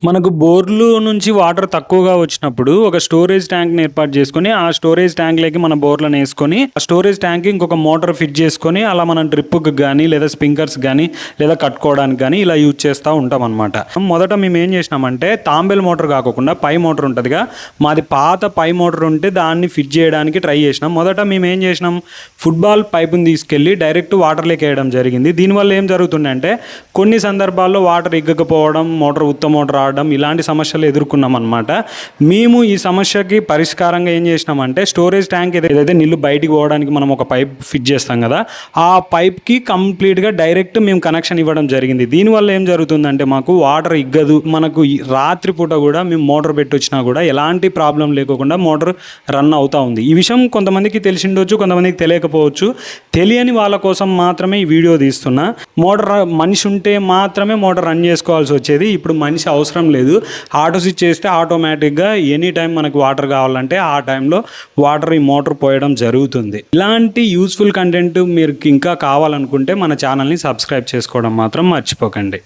మనకు బోర్లు నుంచి వాటర్ తక్కువగా వచ్చినప్పుడు ఒక స్టోరేజ్ ట్యాంక్ని ఏర్పాటు చేసుకొని ఆ స్టోరేజ్ ట్యాంక్లోకి మన బోర్లను వేసుకొని ఆ స్టోరేజ్ ట్యాంక్ ఇంకొక మోటార్ ఫిట్ చేసుకొని అలా మనం డ్రిప్కి కానీ లేదా స్ప్రింకర్స్ కానీ లేదా కట్టుకోవడానికి కానీ ఇలా యూజ్ చేస్తూ ఉంటాం అనమాట. మొదట మేము ఏం చేసినామంటే తాంబేల్ మోటార్ కాకుండా పై మోటార్ ఉంటుందిగా, మాది పాత పై మోటార్ ఉంటే దాన్ని ఫిట్ చేయడానికి ట్రై చేసినాం. మొదట మేము ఏం చేసినాం, ఫుట్బాల్ పైపుని తీసుకెళ్ళి డైరెక్ట్ వాటర్లోకి వేయడం జరిగింది. దీనివల్ల ఏం జరుగుతుందంటే కొన్ని సందర్భాల్లో వాటర్ ఎగ్గకపోవడం, ఉత్త మోటార్ ఇలాంటి సమస్యలు ఎదుర్కొన్నాం అనమాట. మేము ఈ సమస్యకి పరిష్కారంగా ఏం చేసినామంటే స్టోరేజ్ ట్యాంక్ ఏదైతే నీళ్ళు బయటికి పోవడానికి మనం ఒక పైప్ ఫిట్ చేస్తాం కదా, ఆ పైప్కి కంప్లీట్గా డైరెక్ట్ మేము కనెక్షన్ ఇవ్వడం జరిగింది. దీనివల్ల ఏం జరుగుతుందంటే మాకు వాటర్ ఇగ్గదు. మనకు రాత్రిపూట కూడా మేము మోటార్ పెట్టి వచ్చినా కూడా ఎలాంటి ప్రాబ్లం లేకుండా మోటార్ రన్ అవుతూ ఉంది. ఈ విషయం కొంతమందికి తెలిసిండొచ్చు, కొంతమందికి తెలియకపోవచ్చు. తెలియని వాళ్ళ కోసం మాత్రమే ఈ వీడియో తీస్తున్నా. మోటార్ మనిషి ఉంటే మాత్రమే మోటార్ రన్ చేసుకోవాల్సి వచ్చేది. ఇప్పుడు మనిషి అవసరం లేదు. ఆటో స్విచ్ చేస్తే ఆటోమేటిక్గా ఎనీ టైం మనకు వాటర్ కావాలంటే ఆ టైంలో వాటర్ ఈ మోటార్ పోయడం జరుగుతుంది. ఇలాంటి యూస్ఫుల్ కంటెంట్ మీరు ఇంకా కావాలనుకుంటే మన ఛానల్ని సబ్స్క్రైబ్ చేసుకోవడం మాత్రం మర్చిపోకండి.